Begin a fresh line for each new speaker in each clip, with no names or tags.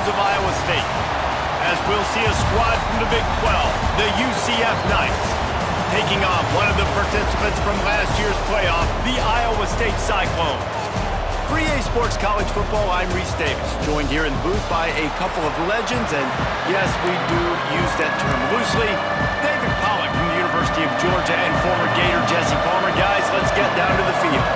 Cyclones of Iowa State, as we'll see a squad from the Big 12, the UCF Knights, taking on one of the participants from last year's playoff, the Iowa State Cyclones. For EA Sports College Football, I'm Reese Davis, joined here in the booth by a couple of legends, and yes, we do use that term loosely. David Pollack from the University of Georgia and former Gator Jesse Palmer. Guys, let's get down to the field.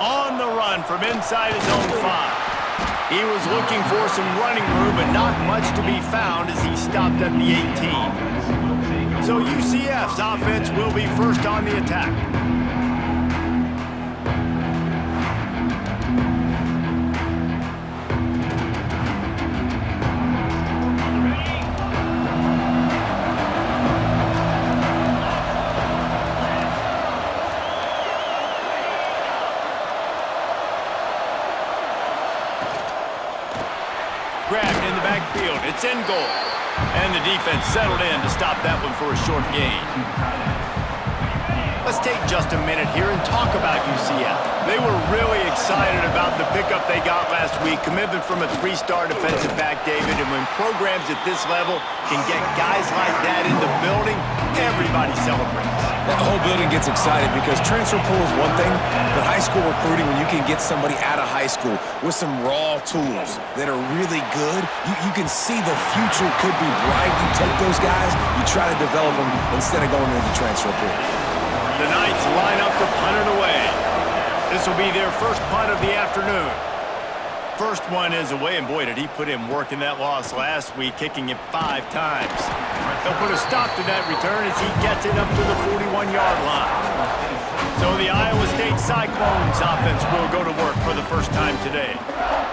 On the run from inside his own 5. He was looking for some running room, but not much to be found as he stopped at the 18. So UCF's offense will be first on the attack. Grabbed in the backfield. It's in goal. And the defense settled in to stop that one for a short gain. Let's take just a minute here and talk about UCF. They were really excited about the pickup they got last week. Commitment from a 3-star defensive back, David. And when programs at this level can get guys like that in the building, everybody celebrates.
The whole building gets excited because transfer pool is one thing, but high school recruiting, when you can get somebody out of high school with some raw tools that are really good, you can see the future could be bright. You take those guys, you try to develop them instead of going into the transfer pool.
The Knights line up to punt it away. This will be their first punt of the afternoon. First one is away, and boy, did he put in work in that loss last week, kicking it 5 times. They'll put a stop to that return as he gets it up to the 41-yard line. So the Iowa State Cyclones offense will go to work for the first time today.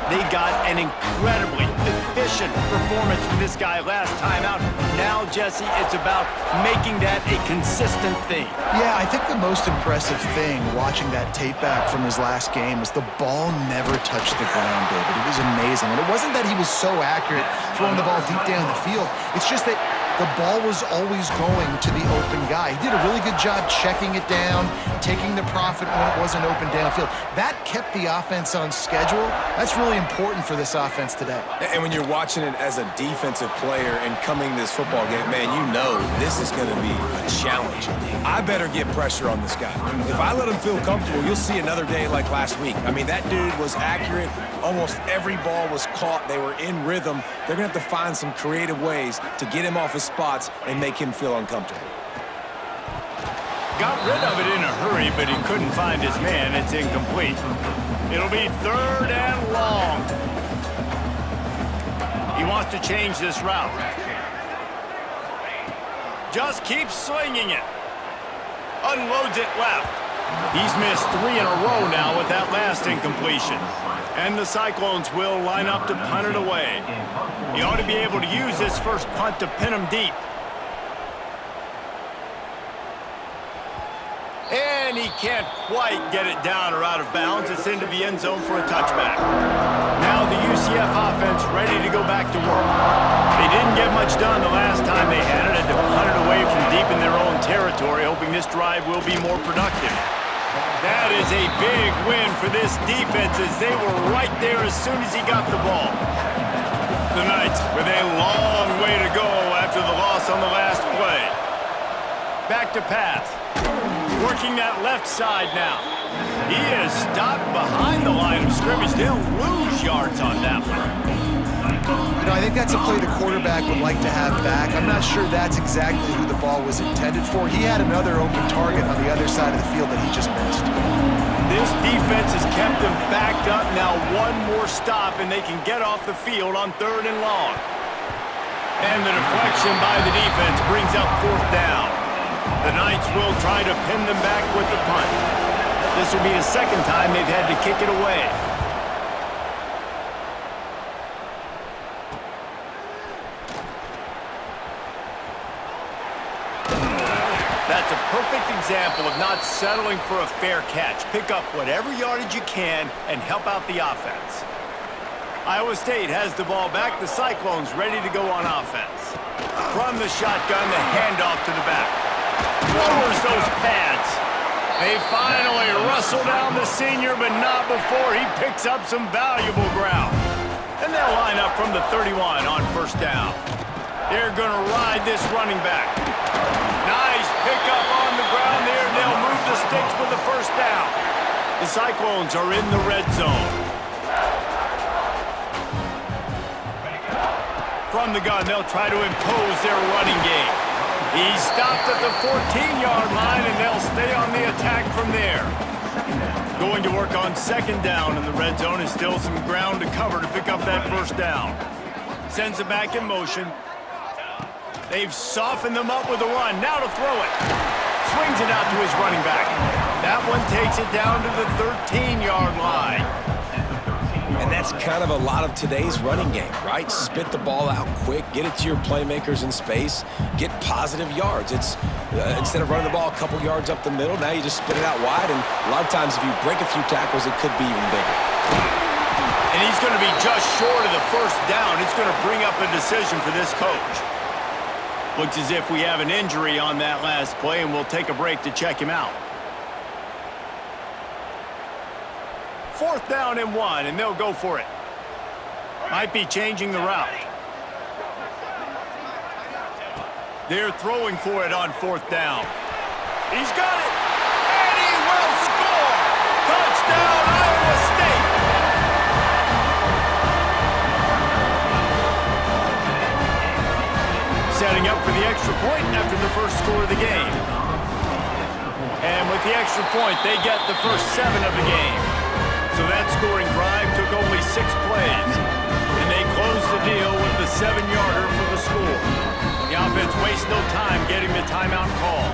They got an incredibly efficient performance from this guy last time out. Now, Jesse, it's about making that a consistent thing.
Yeah, I think the most impressive thing watching that tape back from his last game is the ball never touched the ground, David. It was amazing. And it wasn't that he was so accurate throwing the ball deep down the field. It's just that the ball was always going to the open guy. He did a really good job checking it down, taking the profit when it wasn't open downfield. That kept the offense on schedule. That's really important for this offense today.
And when you're watching it as a defensive player and coming to this football game, man, you know this is going to be a challenge. I better get pressure on this guy. If I let him feel comfortable, you'll see another day like last week. I mean, that dude was accurate. Almost every ball was caught. They were in rhythm. They're going to have to find some creative ways to get him off his spots and make him feel uncomfortable.
Got rid of it in a hurry, but he couldn't find his man. It's incomplete. It'll be 3rd and long. He wants to change this route. Just keeps slinging it. Unloads it left. He's missed 3 in a row now with that last incompletion. And the Cyclones will line up to punt it away. He ought to be able to use this first punt to pin him deep. And he can't quite get it down or out of bounds. It's into the end zone for a touchback. Now the UCF offense ready to go back to work. They didn't get much done the last time they had it, and to punt it away from deep in their own territory, hoping this drive will be more productive. That is a big win for this defense as they were right there as soon as he got the ball. The Knights with a long way to go after the loss on the last play. Back to pass. Working that left side now. He is stopped behind the line of scrimmage. They'll lose yards on that one.
You know, I think that's a play the quarterback would like to have back. I'm not sure that's exactly who the ball was intended for. He had another open target on the other side of the field that he just missed.
This defense has kept them backed up. Now one more stop, and they can get off the field on 3rd and long. And the deflection by the defense brings up 4th down. The Knights will try to pin them back with the punt. This will be the 2nd time they've had to kick it away. That's a perfect example of not settling for a fair catch. Pick up whatever yardage you can and help out the offense. Iowa State has the ball back. The Cyclones ready to go on offense. From the shotgun, the handoff to the back. Lowers those pads. They finally wrestle down the senior, but not before he picks up some valuable ground. And they'll line up from the 31 on first down. They're going to ride this running back. Nice pickup on the ground there, and they'll move the sticks with the first down. The Cyclones are in the red zone. From the gun, they'll try to impose their running game. He's stopped at the 14-yard line, and they'll stay on the attack from there. Going to work on second down in the red zone, and still some ground to cover to pick up that first down. Sends it back in motion. They've softened them up with a run. Now to throw it. Swings it out to his running back. That one takes it down to the 13-yard line.
And that's kind of a lot of today's running game, right? Spit the ball out quick, get it to your playmakers in space, get positive yards. It's instead of running the ball a couple yards up the middle, now you just spit it out wide, and a lot of times if you break a few tackles, it could be even bigger.
And he's going to be just short of the first down. It's going to bring up a decision for this coach. Looks as if we have an injury on that last play, and we'll take a break to check him out. Fourth down and 1, and they'll go for it. Might be changing the route. They're throwing for it on fourth down. He's got it, and he will score! Touchdown, Iowa State! Setting up for the extra point after the first score of the game. And with the extra point, they get the first 7 of the game. So that scoring drive took only 6 plays. And they closed the deal with the 7-yarder for the score. The offense wastes no time getting the timeout call.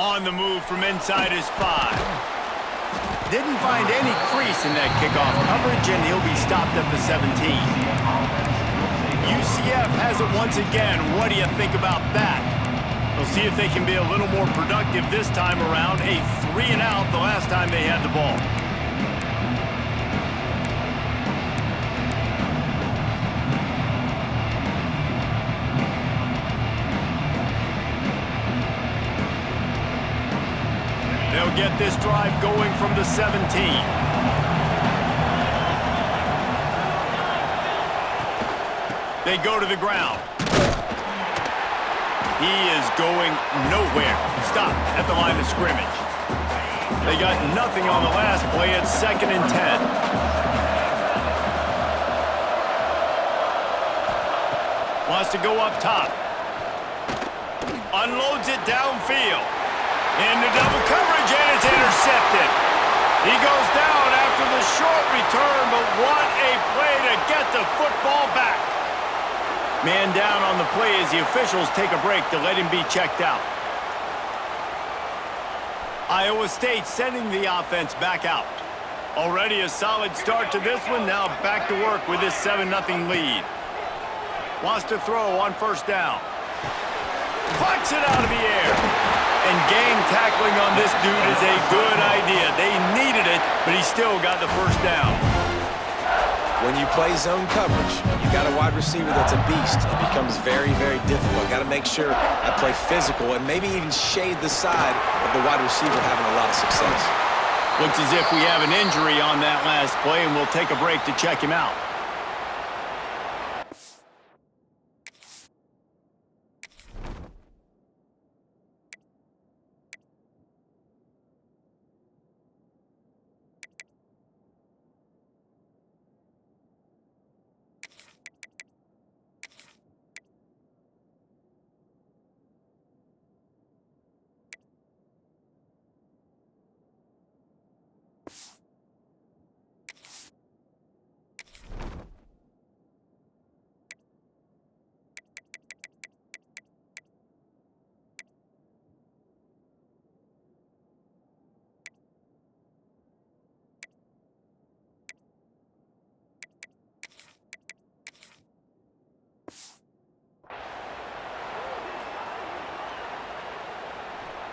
On the move from inside his 5. Didn't find any crease in that kickoff coverage, and he'll be stopped at the 17. UCF has it once again. What do you think about that? We'll see if they can be a little more productive this time around. A 3-and-out the last time they had the ball. They'll get this drive going from the 17. They go to the ground. He is going nowhere. Stop at the line of scrimmage. They got nothing on the last play. It's 2nd and 10. Wants to go up top. Unloads it downfield. Into double coverage, and it's intercepted. He goes down after the short return, but what a play to get the football back. Man down on the play as the officials take a break to let him be checked out. Iowa State sending the offense back out. Already a solid start to this one. Now back to work with this 7-0 lead. Wants to throw on 1st down. Plucks it out of the air. And gang tackling on this dude is a good idea. They needed it, but he still got the 1st down.
When you play zone coverage, you got a wide receiver that's a beast. It becomes very, very difficult. Got to make sure I play physical and maybe even shade the side of the wide receiver having a lot of success.
Looks as if we have an injury on that last play, and we'll take a break to check him out.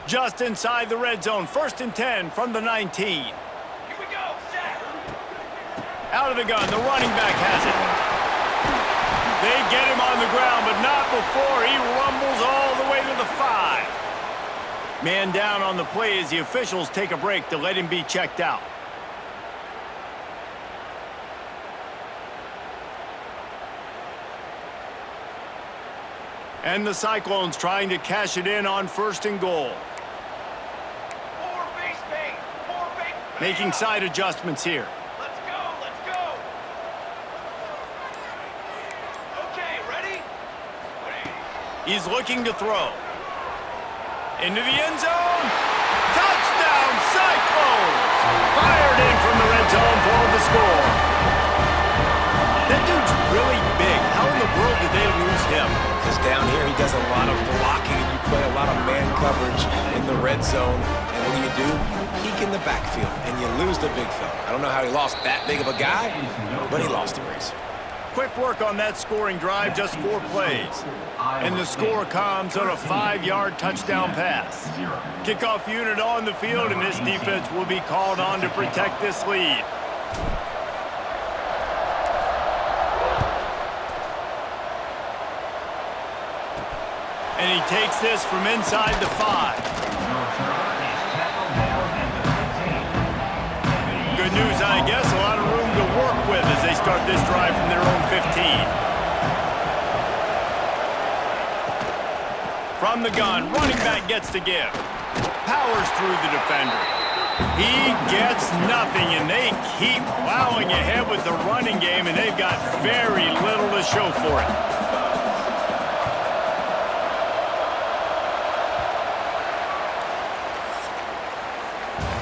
Just inside the red zone, 1st and 10 from the 19. Here we go, set. Out of the gun, the running back has it. They get him on the ground, but not before he rumbles all the way to the 5. Man down on the play as the officials take a break to let him be checked out. And the Cyclones trying to cash it in on 1st and goal. Making side adjustments here.
Let's go, let's go. Okay, ready?
He's looking to throw. Into the end zone. Touchdown, Cyclones! Fired in from the red zone for the score. That dude's really big. How in the world did they lose him?
Because down here he does a lot of blocking and you play a lot of man coverage in the red zone. And what do? Peek in the backfield and you lose the big fella. I don't know how he lost that big of a guy, but he lost a race.
Quick work on that scoring drive, just 4 plays. And the score comes on a 5-yard touchdown pass. Kickoff unit on the field, and this defense will be called on to protect this lead. And he takes this from inside the 5. Good news, I guess. A lot of room to work with as they start this drive from their own 15. From the gun, running back gets to give. Powers through the defender. He gets nothing, and they keep plowing ahead with the running game, and they've got very little to show for it.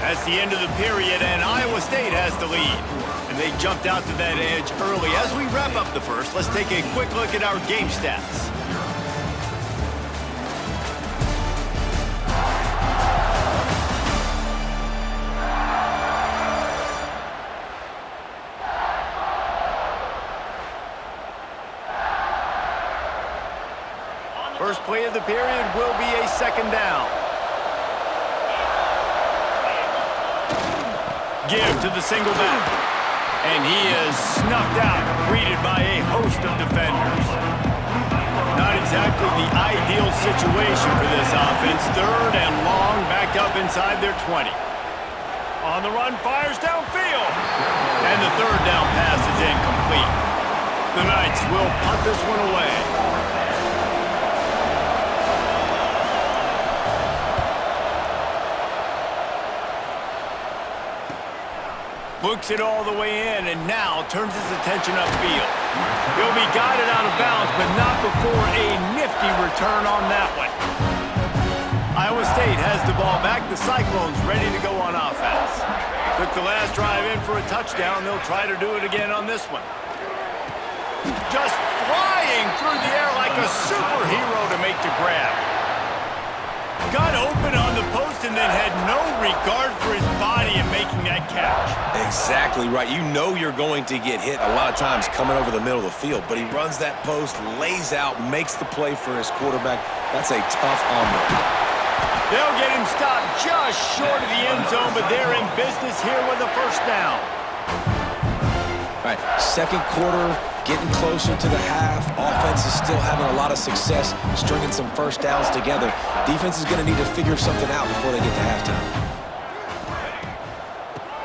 That's the end of the period, and Iowa State has the lead. And they jumped out to that edge early. As we wrap up the first, let's take a quick look at our game stats. First play of the period will be a second down. Give to the single back. And he is snuffed out, greeted by a host of defenders. Not exactly the ideal situation for this offense. Third and long, backed up inside their 20. On the run, fires downfield. And the third down pass is incomplete. The Knights will punt this one away. Looks it all the way in and now turns his attention upfield. He'll be guided out of bounds, but not before a nifty return on that one. Iowa State has the ball back. The Cyclones ready to go on offense. Took the last drive in for a touchdown. They'll try to do it again on this one. Just flying through the air like a superhero to make the grab. Got open on the post and then had no regard for his body in making that catch.
Exactly right. You know you're going to get hit a lot of times coming over the middle of the field, but he runs that post, lays out, makes the play for his quarterback. That's a tough hombre.
They'll get him stopped just short of the end zone, but they're in business here with a first down.
All right, second quarter, getting closer to the half. Offense is still having a lot of success stringing some first downs together. Defense is going to need to figure something out before they get to halftime.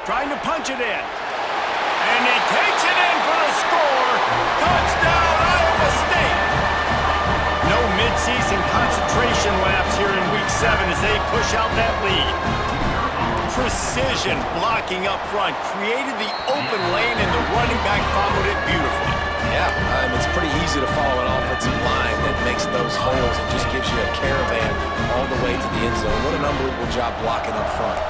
Trying to punch it in. And he takes it in for the score. Touchdown, Iowa State. No midseason concentration laps here in Week 7 as they push out that lead. Precision blocking up front created the open lane, and the running back followed it beautifully.
Yeah, it's pretty easy to follow an offensive line that makes those holes and just gives you a caravan all the way to the end zone. What an unbelievable job blocking up front.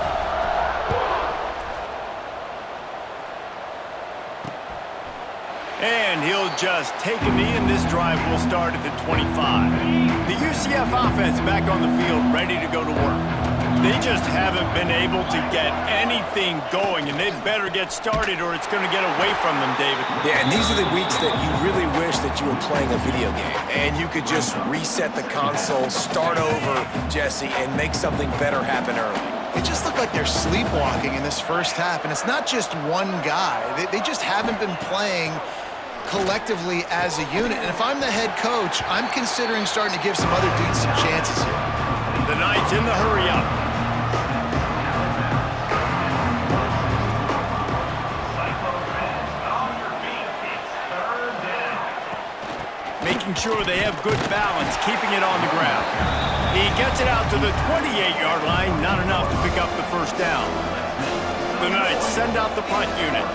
And he'll just take a knee, and this drive will start at the 25. The UCF offense back on the field, ready to go to work. They just haven't been able to get anything going, and they better get started or it's going to get away from them, David.
Yeah, and these are the weeks that you really wish that you were playing a video game and you could just reset the console, start over, Jesse, and make something better happen early.
It just looked like they're sleepwalking in this first half, and it's not just one guy. They just haven't been playing collectively as a unit. And if I'm the head coach, I'm considering starting to give some other dudes some chances here.
The Knights in the hurry-up. Making sure they have good balance, keeping it on the ground. He gets it out to the 28-yard line, not enough to pick up the first down. The Knights send out the punt unit.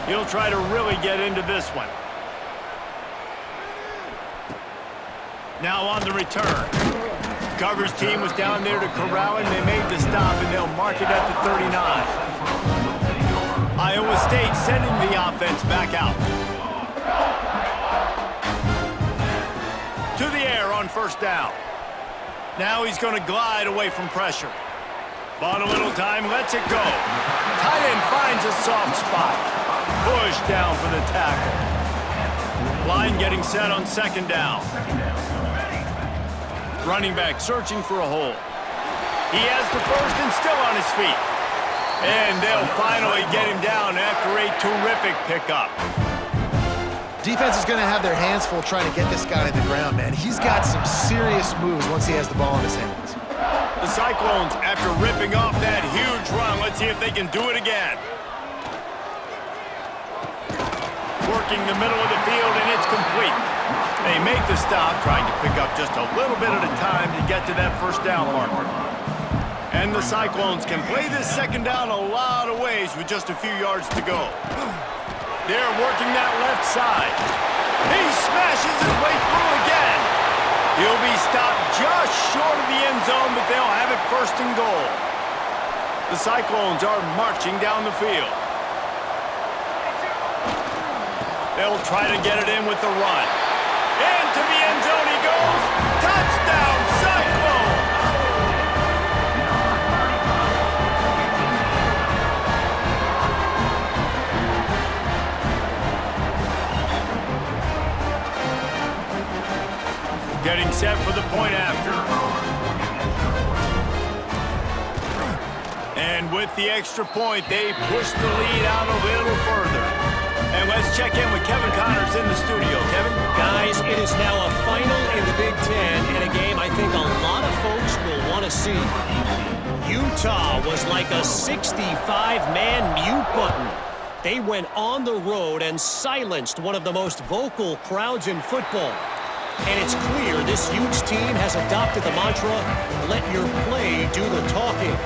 He'll try to really get into this one. Now on the return. Coverage team was down there to corral him. They made the stop, and they'll mark it at the 39. Iowa State sending the offense back out. To the air on first down. Now he's going to glide away from pressure. Bought a little time, lets it go. Tight end finds a soft spot. Push down for the tackle. Line getting set on second down. Running back searching for a hole. He has the first and still on his feet. And they'll finally get him down after a terrific pickup.
Defense is going to have their hands full trying to get this guy to the ground, man. He's got some serious moves once he has the ball in his hands.
The Cyclones, after ripping off that huge run, let's see if they can do it again. Working the middle of the field, and it's complete. They make the stop, trying to pick up just a little bit at a time to get to that first down marker. And the Cyclones can play this second down a lot of ways with just a few yards to go. They're working that left side. He smashes his way through again. He'll be stopped just short of the end zone, but they'll have it first and goal. The Cyclones are marching down the field. They'll try to get it in with the run. Into the end zone he goes. Touchdown, Cyclones! Getting set for the point after. And with the extra point, they push the lead out a little further. And let's check in with Kevin Connors in the studio. Kevin?
Guys, it is now a final in the Big Ten and a game I think a lot of folks will want to see. Utah was like a 65-man mute button. They went on the road and silenced one of the most vocal crowds in football. And it's clear this Utes team has adopted the mantra, let your play do the talking.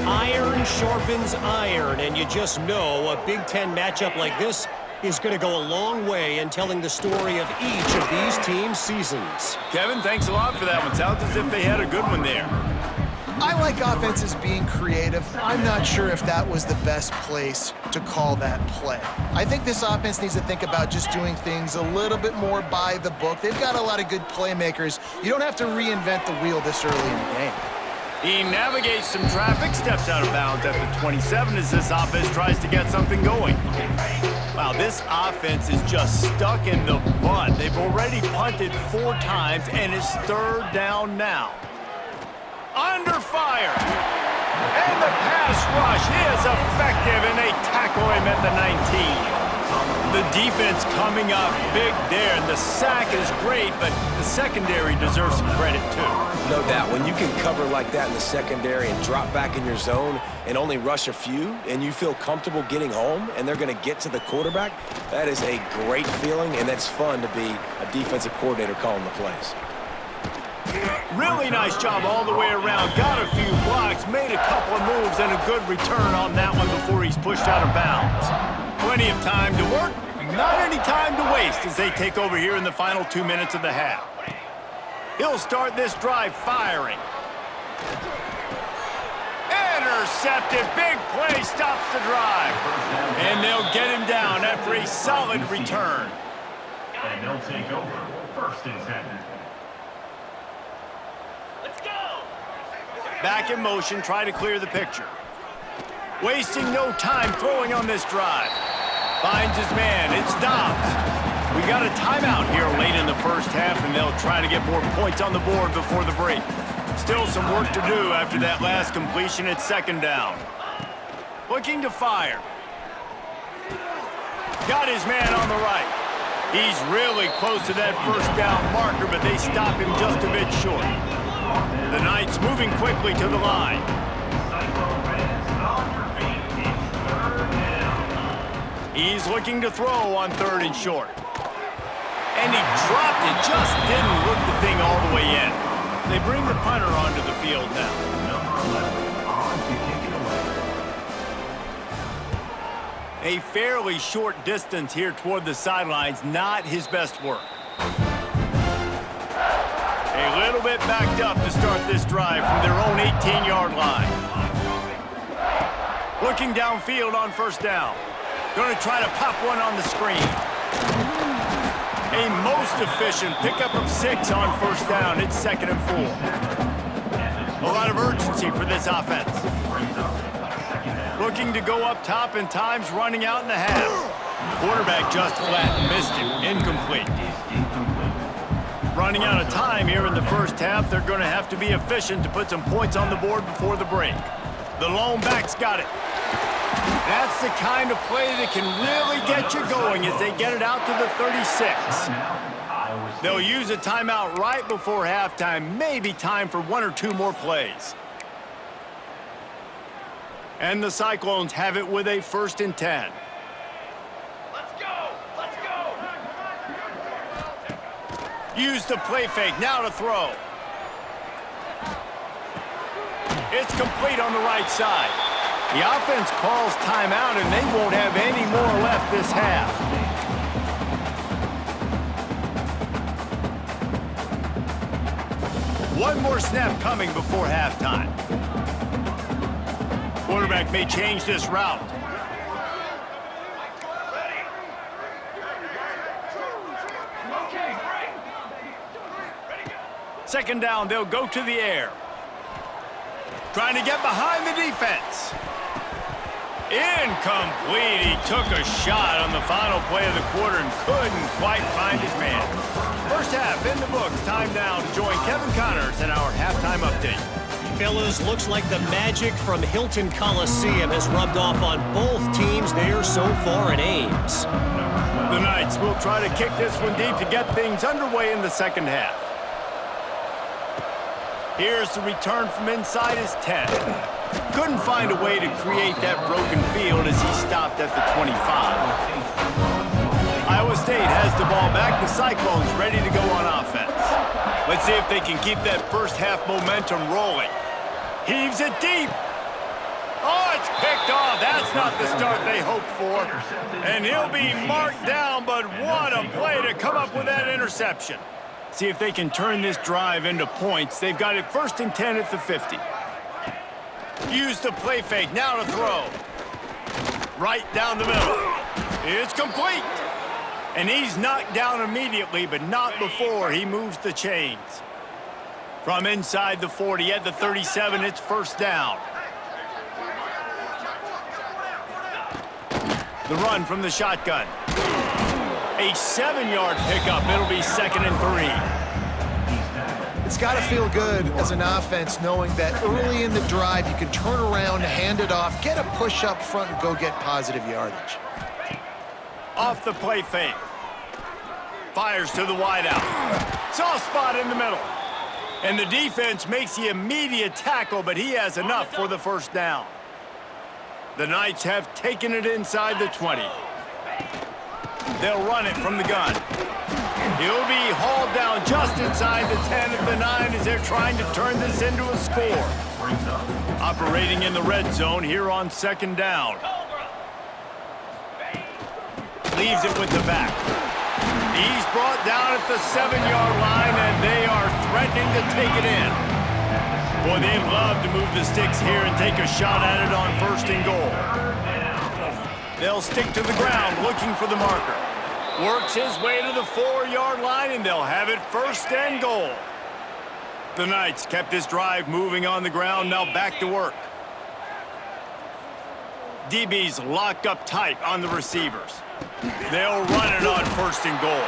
Iron sharpens iron, and you just know a Big Ten matchup like this is going to go a long way in telling the story of each of these teams' seasons.
Kevin, thanks a lot for that one. Sounds as if they had a good one there.
I like offenses being creative. I'm not sure if that was the best place to call that play. I think this offense needs to think about just doing things a little bit more by the book. They've got a lot of good playmakers. You don't have to reinvent the wheel this early in the game.
He navigates some traffic, steps out of bounds at the 27 as this offense tries to get something going. Wow, this offense is just stuck in the mud. They've already punted 4 times, and it's 3rd down now. Under fire. And the pass rush is effective, and they tackle him at the 19. The defense coming up big there, and the sack is great, but the secondary deserves some credit too.
No doubt. When you can cover like that in the secondary and drop back in your zone and only rush a few, and you feel comfortable getting home, and they're going to get to the quarterback, that is a great feeling, and that's fun to be a defensive coordinator calling the plays.
Really nice job all the way around. Got a few blocks, made a couple of moves, and a good return on that one before he's pushed out of bounds. Plenty of time to work, not any time to waste as they take over here in the final 2 minutes of the half. He'll start this drive firing. Intercepted, big play, stops the drive. And they'll get him down after a solid return.
And they'll take over 1st and 10.
Back in motion, try to clear the picture. Wasting no time throwing on this drive. Finds his man, it's Dobbs. We got a timeout here late in the first half, and they'll try to get more points on the board before the break. Still some work to do after that last completion at 2nd down. Looking to fire. Got his man on the right. He's really close to that 1st down marker, but they stop him just a bit short. The Knights moving quickly to the line. He's looking to throw on 3rd and short. And he dropped it, just didn't look the thing all the way in. They bring the punter onto the field now. A fairly short distance here toward the sidelines, not his best work. A little bit backed up to start this drive from their own 18-yard line. Looking downfield on 1st down. Going to try to pop one on the screen. A most efficient pickup of 6 on 1st down. It's 2nd and 4. A lot of urgency for this offense. Looking to go up top, and time's running out in the half. Quarterback just flat missed him. Incomplete. Running out of time here in the first half. They're going to have to be efficient to put some points on the board before the break. The lone back's got it. That's the kind of play that can really get you going as they get it out to the 36. They'll use a timeout right before halftime. Maybe time for 1 or 2 more plays. And the Cyclones have it with a 1st and 10.
Let's go! Let's go!
Use the play fake, now to throw. It's complete on the right side. The offense calls timeout, and they won't have any more left this half. One more snap coming before halftime. Quarterback may change this route.
Okay, great.
2nd down, they'll go to the air. Trying to get behind the defense. Incomplete. He took a shot on the final play of the quarter and couldn't quite find his man. First half in the books, time down.
Fellas, looks like the magic from Hilton Coliseum has rubbed off on both teams there so far at Ames.
The Knights will try to kick this one deep to get things underway in the second half. Here's the return from inside his 10. Couldn't find a way to create that broken field as he stopped at the 25. Iowa State has the ball back. The Cyclones ready to go on offense. Let's see if they can keep that first half momentum rolling. Heaves it deep. Oh, it's picked off. That's not the start they hoped for. And he'll be marked down, but what a play to come up with that interception. See if they can turn this drive into points. They've got it 1st and 10 at the 50. Use the play fake. Now to throw. Right down the middle. It's complete. And he's knocked down immediately, but not before he moves the chains. From inside the 40 at the 37, it's 1st down. The run from the shotgun. A 7-yard pickup. It'll be 2nd and 3.
It's got to feel good as an offense knowing that early in the drive you can turn around, hand it off, get a push up front, and go get positive yardage.
Off the play fake. Fires to the wideout. Soft spot in the middle. And the defense makes the immediate tackle, but he has enough for the 1st down. The Knights have taken it inside the 20. They'll run it from the gun. He'll be hauled down just inside the 10 at the 9 as they're trying to turn this into a score. Operating in the red zone here on 2nd down. Leaves it with the back. He's brought down at the 7-yard line, and they are threatening to take it in. Boy, they'd love to move the sticks here and take a shot at it on 1st and goal. They'll stick to the ground looking for the marker. Works his way to the 4-yard line, and they'll have it 1st and goal. The Knights kept this drive moving on the ground, now back to work. DB's locked up tight on the receivers. They'll run it on 1st and goal.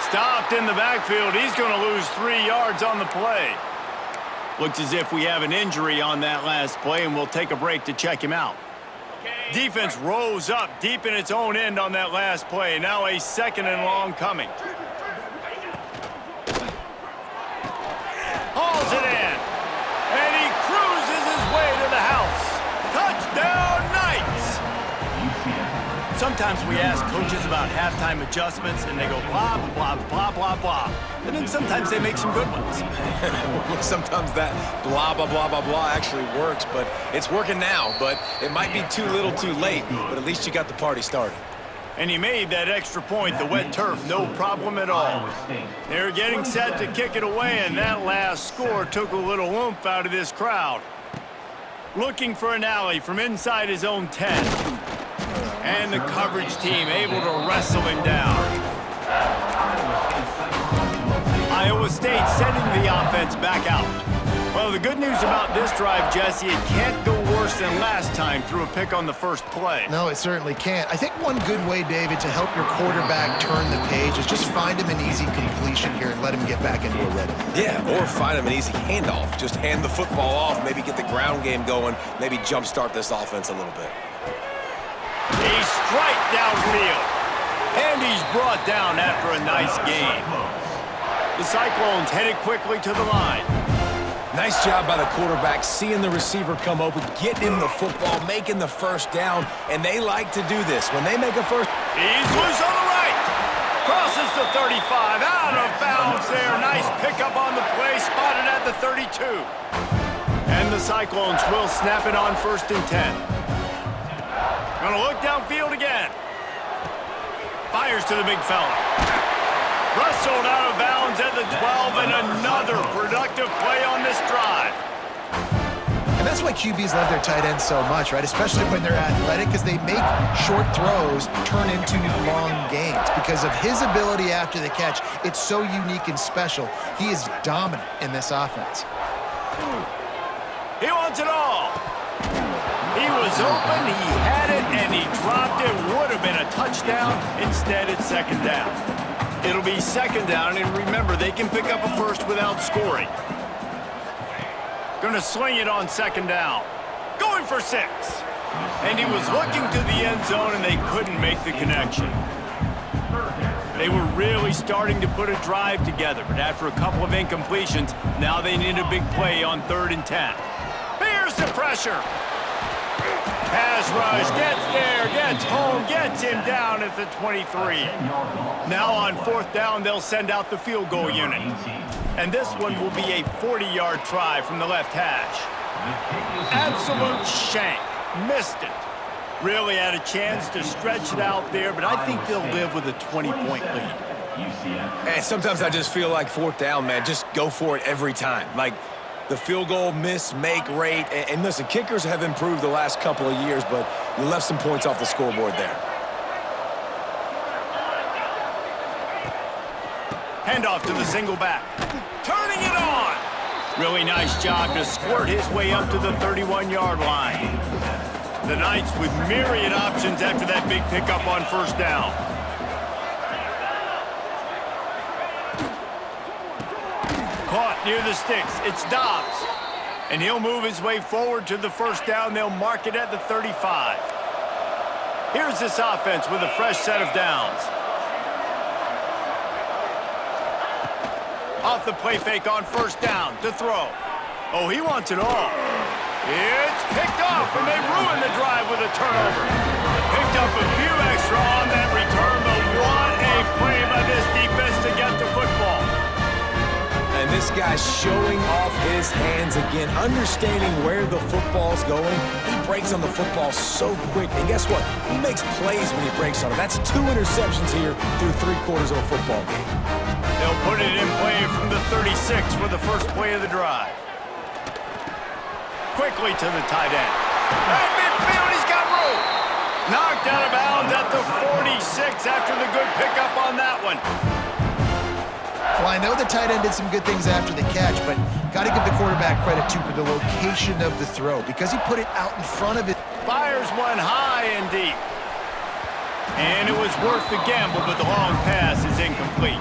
Stopped in the backfield. He's going to lose 3 yards on the play. Looks as if we have an injury on that last play, and we'll take a break to check him out. Defense rose up deep in its own end on that last play. Now a 2nd and long coming. Hauls it in. And he cruises his way to the house. Touchdown, Knights! Sometimes we ask coaches about halftime adjustments, and they go blah, blah, blah, blah, blah. And then sometimes they make some good ones.
Sometimes that blah, blah, blah, blah, blah actually works, but it's working now. But it might be too little too late, but at least you got the party started.
And he made that extra point, the wet turf, no problem at all. They're getting set to kick it away, and that last score took a little oomph out of this crowd. Looking for an alley from inside his own 10. And the coverage team able to wrestle him down. Iowa State sending the offense back out. Well, the good news about this drive, Jesse, it can't go worse than last time through a pick on the first play.
No, it certainly can't. I think one good way, David, to help your quarterback turn the page is just find him an easy completion here and let him get back into a rhythm.
Yeah, or find him an easy handoff. Just hand the football off, maybe get the ground game going, maybe jumpstart this offense a little bit.
A strike downfield. And he's brought down after a nice gain. The Cyclones headed quickly to the line.
Nice job by the quarterback, seeing the receiver come open, getting him the football, making the 1st down, and they like to do this. When they make a first...
He's loose on the right. Crosses the 35, out of bounds there. Nice pickup on the play, spotted at the 32. And the Cyclones will snap it on 1st and 10. Gonna look downfield again. Fires to the big fella. Rustled out of bounds at the 12, and another productive play on this drive.
And that's why QBs love their tight ends so much, right? Especially when they're athletic, because they make short throws turn into long gains. Because of his ability after the catch, it's so unique and special. He is dominant in this offense.
He wants it all. He was open, he had it, and he dropped it. Would have been a touchdown. Instead, it's 2nd down. It'll be 2nd down, and remember, they can pick up a 1st without scoring. Gonna sling it on second down. Going for 6. And he was looking to the end zone, and they couldn't make the connection. They were really starting to put a drive together, but after a couple of incompletions, now they need a big play on 3rd and 10. Here's the pressure. Pass rush, gets there, gets home, gets him down at the 23. Now on 4th down, they'll send out the field goal unit. And this one will be a 40-yard try from the left hash. Absolute shank. Missed it. Really had a chance to stretch it out there, but I think they'll live with a 20-point lead.
And sometimes I just feel like 4th down, man, just go for it every time. Like the field goal miss-make rate. And listen, kickers have improved the last couple of years, but you left some points off the scoreboard there.
Handoff to the single back. Turning it on. Really nice job to squirt his way up to the 31-yard line. The Knights with myriad options after that big pickup on 1st down. Caught near the sticks. It's Dobbs. And he'll move his way forward to the 1st down. They'll mark it at the 35. Here's this offense with a fresh set of downs. Off the play fake on 1st down to throw. Oh, he wants it all. It's picked off, and they ruined the drive with a turnover. Picked up a few extra on that return, but what a play by this defense to get the football.
And this guy's showing off his hands again, understanding where the football's going. He breaks on the football so quick, and guess what? He makes plays when he breaks on it. That's 2 interceptions here through 3/4 of a football game.
They'll put it in play from the 36 for the first play of the drive. Quickly to the tight end. At midfield, he's got room. Knocked out of bounds at the 46 after the good pickup on that one.
Well, I know the tight end did some good things after the catch, but got to give the quarterback credit, too, for the location of the throw because he put it out in front of it.
Fires one high and deep. And it was worth the gamble, but the long pass is incomplete.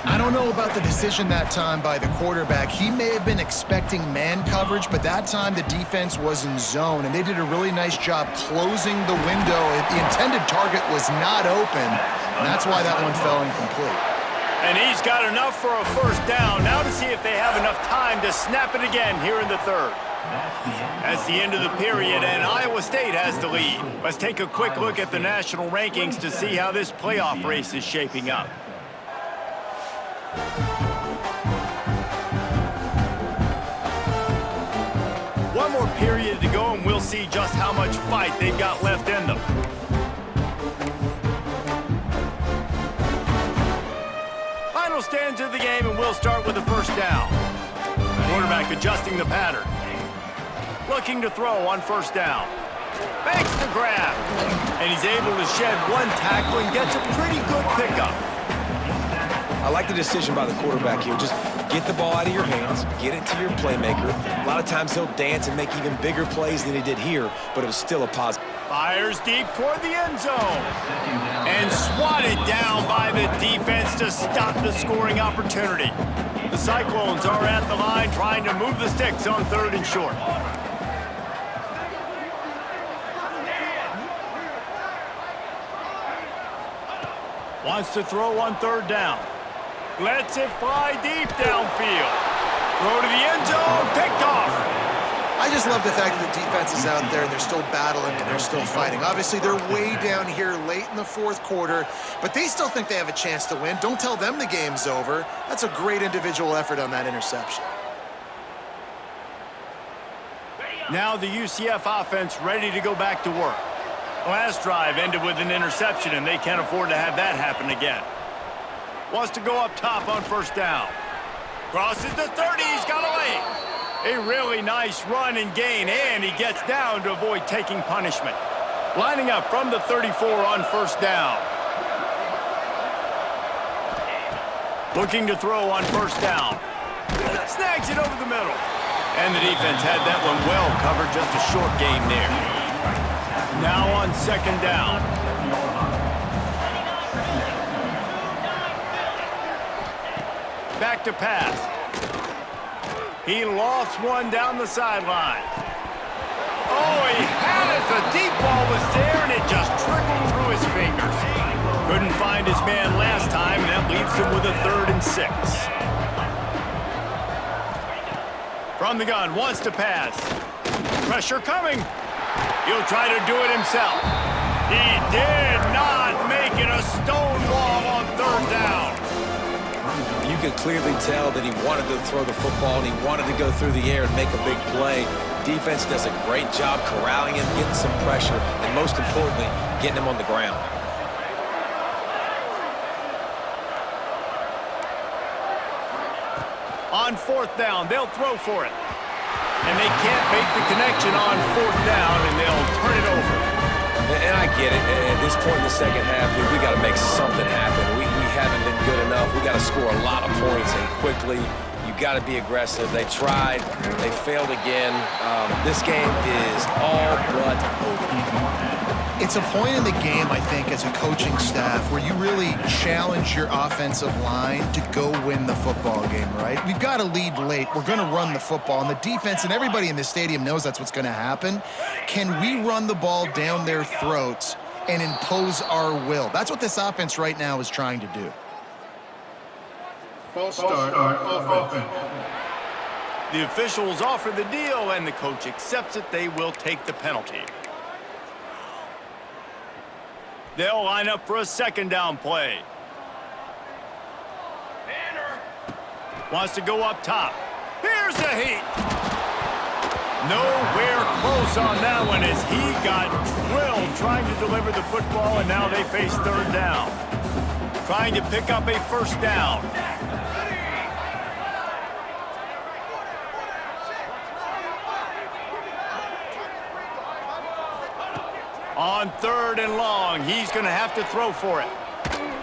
I don't know about the decision that time by the quarterback. He may have been expecting man coverage, but that time the defense was in zone, and they did a really nice job closing the window. The intended target was not open, and that's why that one fell incomplete.
And he's got enough for a 1st down. Now to see if they have enough time to snap it again here in the 3rd. That's the end of the period, and Iowa State has the lead. Let's take a quick look at the national rankings to see how this playoff race is shaping up. One more period to go, and we'll see just how much fight they've got left in them. Final stands of the game, and we'll start with the 1st down. Quarterback adjusting the pattern. Looking to throw on 1st down. Makes the grab. And he's able to shed one tackle and gets a pretty good pickup.
I like the decision by the quarterback here. Just get the ball out of your hands, get it to your playmaker. A lot of times he'll dance and make even bigger plays than he did here, but it was still a positive.
Fires deep toward the end zone. And swatted down by the defense to stop the scoring opportunity. The Cyclones are at the line trying to move the sticks on 3rd and short. Wants to throw on 3rd down. Lets it fly deep downfield. Throw to the end zone, picked off.
I just love the fact that the defense is out there and they're still battling and they're still fighting. Obviously, they're way down here late in the 4th quarter, but they still think they have a chance to win. Don't tell them the game's over. That's a great individual effort on that interception.
Now the UCF offense ready to go back to work. Last drive ended with an interception, and they can't afford to have that happen again. Wants to go up top on 1st down. Crosses the 30, he's got away. A really nice run and gain, and he gets down to avoid taking punishment. Lining up from the 34 on 1st down. Looking to throw on 1st down. Snags it over the middle. And the defense had that one well covered, just a short game there. Now on 2nd down. Back to pass. He lofts one down the sideline. Oh, he had it. The deep ball was there, and it just trickled through his fingers. Couldn't find his man last time, and that leaves him with a 3rd and 6. From the gun, wants to pass. Pressure coming. He'll try to do it himself. He did not make it a stone wall on 3rd down.
You could clearly tell that he wanted to throw the football and he wanted to go through the air and make a big play. Defense does a great job corralling him, getting some pressure, and most importantly, getting him on the ground.
On 4th down, they'll throw for it. And they can't make the connection on 4th down, and they'll turn it over.
And I get it. At this point in the second half, we got to make something happen. We haven't been good enough. We got to score a lot of points and quickly. You got to be aggressive. They tried. They failed again. This game is all but over.
It's a point in the game, I think, as a coaching staff where you really challenge your offensive line to go win the football game, right? We've got to lead late. We're going to run the football. And the defense and everybody in the stadium knows that's what's going to happen. Can we run the ball down their throats and impose our will? That's what this offense right now is trying to do.
False start on offense.
The officials offer the deal, and the coach accepts it. They will take the penalty. They'll line up for a 2nd down play. Wants to go up top. Here's the heat. Nowhere close on that one as he got drilled trying to deliver the football, and now they face 3rd down. Trying to pick up a 1st down. On 3rd and long, he's going to have to throw for it.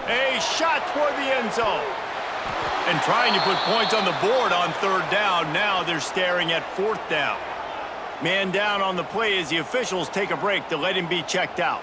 A shot toward the end zone. And trying to put points on the board on 3rd down. Now they're staring at 4th down. Man down on the play as the officials take a break to let him be checked out.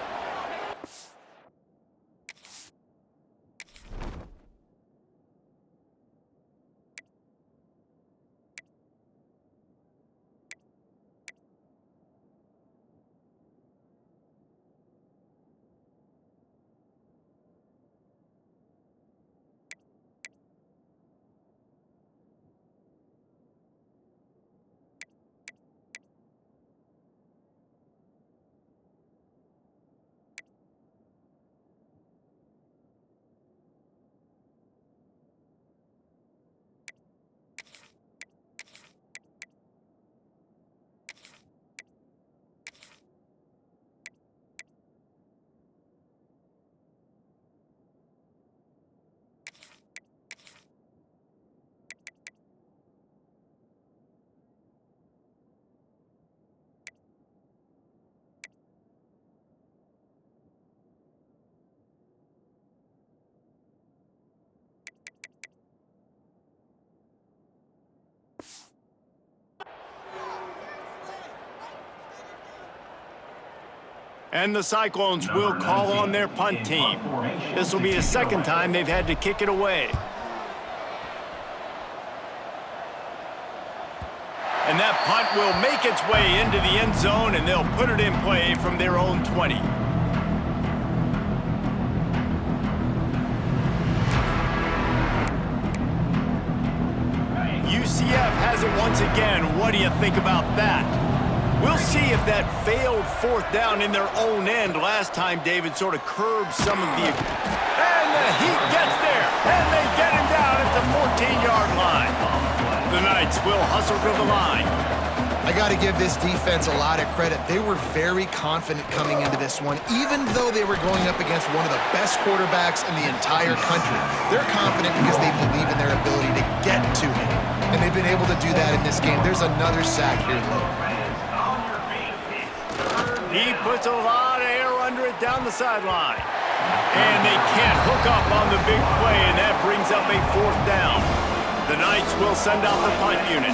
And the Cyclones will call on their punt team. This will be the 2nd time they've had to kick it away. And that punt will make its way into the end zone, and they'll put it in play from their own 20. UCF has it once again. What do you think about that? We'll see if that failed 4th down in their own end. Last time, David sort of curbed some of the... And the Heat gets there, and they get him down at the 14-yard line. The Knights will hustle to the line.
I got to give this defense a lot of credit. They were very confident coming into this one, even though they were going up against one of the best quarterbacks in the entire country. They're confident because they believe in their ability to get to him, and they've been able to do that in this game. There's another sack here, though.
He puts a lot of air under it down the sideline. And they can't hook up on the big play, and that brings up a 4th down. The Knights will send out the punt unit.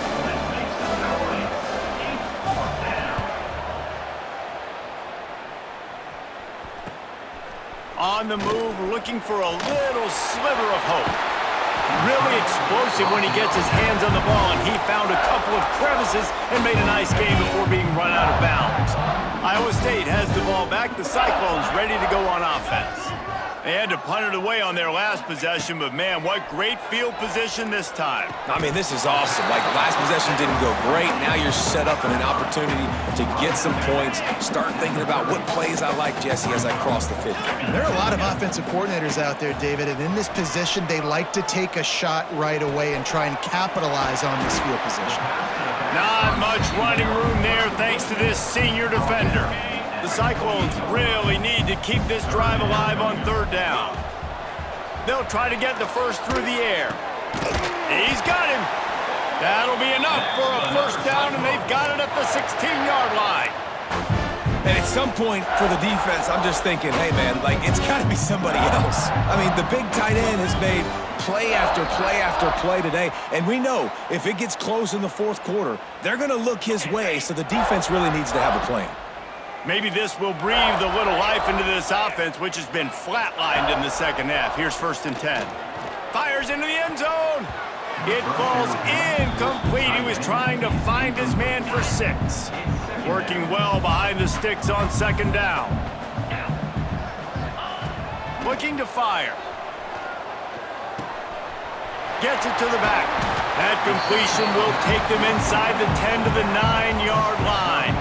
On the move, looking for a little sliver of hope. Really explosive when he gets his hands on the ball, and he found a couple of crevices and made a nice game before being run out of bounds. Iowa State has the ball back. The Cyclones ready to go on offense. They had to punt it away on their last possession, but man, what great field position this time.
I mean, this is awesome. Like, last possession didn't go great. Now you're set up in an opportunity to get some points. Start thinking about what plays I like, Jesse, as I cross the 50.
There are a lot of offensive coordinators out there, David, and in this position, they like to take a shot right away and try and capitalize on this field position.
Not much running room there thanks to this senior defender. The Cyclones really need to keep this drive alive on third down. They'll try to get the first through the air. He's got him. That'll be enough for a first down, and they've got it at the 16-yard line.
And at some point for the defense, I'm just thinking, hey, man, like, it's got to be somebody else. I mean, the big tight end has made play after play after play today, and we know if it gets close in the fourth quarter, they're going to look his way, so the defense really needs to have a plan.
Maybe this will breathe a little life into this offense, which has been flatlined in the second half. Here's 1st and 10. Fires into the end zone. It falls incomplete. He was trying to find his man for 6. Working well behind the sticks on 2nd down. Looking to fire. Gets it to the back. That completion will take them inside the 10 to the 9-yard line.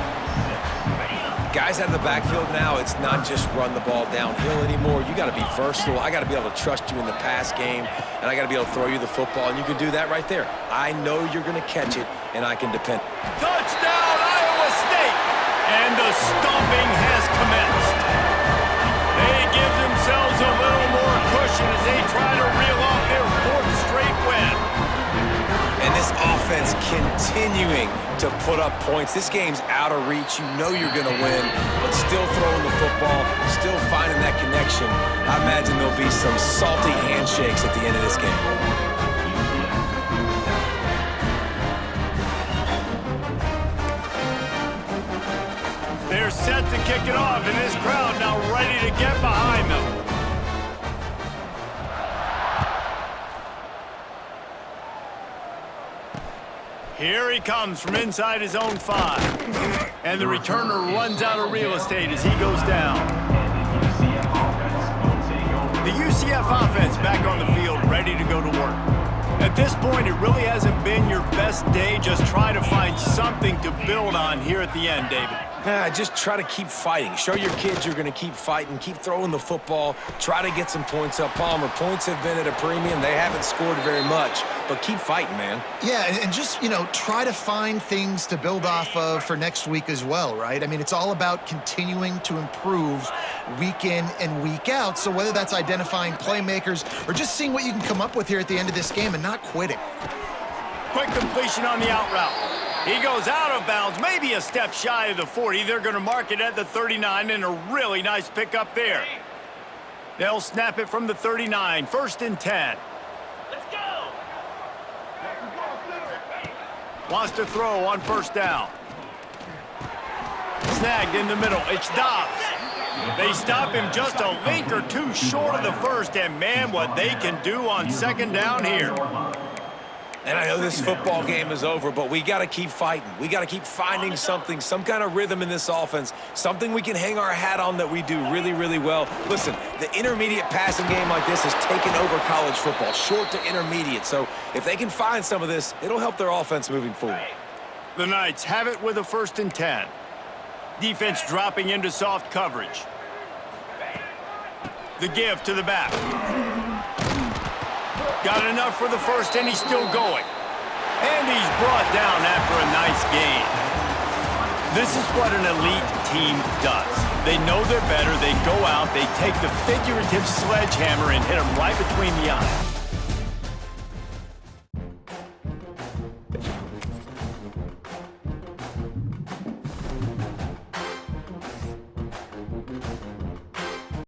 Guys out of the backfield now, it's not just run the ball downhill anymore. You got to be versatile. I got to be able to trust you in the pass game, and I got to be able to throw you the football, and you can do that right there. I know you're going to catch it, and I can depend.
Touchdown, Iowa State! And the stomping has commenced. They give themselves a little more cushion as they try to reel off their 4th straight win.
And this offense continuing to put up points. This game's out of reach. You know you're going to win, but still throwing the football, still finding that connection. I imagine there'll be some salty handshakes at the end of this game.
They're set to kick it off, and this crowd now ready to get behind them. Here he comes from inside his own 5. And the returner runs out of real estate as he goes down. The UCF offense back on the field, ready to go to work. At this point, it really hasn't been your best day. Just try to find something to build on here at the end, David.
Just try to keep fighting. Show your kids you're going to keep fighting. Keep throwing the football. Try to get some points up. Palmer, points have been at a premium. They haven't scored very much, but keep fighting, man.
Yeah, and just, try to find things to build off of for next week as well, right? I mean, it's all about continuing to improve week in and week out. So whether that's identifying playmakers or just seeing what you can come up with here at the end of this game and not quitting.
Quick completion on the out route. He goes out of bounds, maybe a step shy of the 40. They're going to mark it at the 39, and a really nice pickup there. They'll snap it from the 39, 1st and 10.
Let's go!
Wants to throw on 1st down. Snagged in the middle. It's Dobbs. They stop him just a link or two short of the 1st, and man, what they can do on 2nd down here.
And I know this football game is over, but we got to keep fighting. We got to keep finding something, some kind of rhythm in this offense, something we can hang our hat on that we do really, really well. Listen, the intermediate passing game like this has taken over college football, short to intermediate. So if they can find some of this, it'll help their offense moving forward.
The Knights have it with a 1st and 10. Defense dropping into soft coverage. The give to the back. Got enough for the 1st, and he's still going. And he's brought down after a nice gain. This is what an elite team does. They know they're better. They go out. They take the figurative sledgehammer and hit him right between the eyes.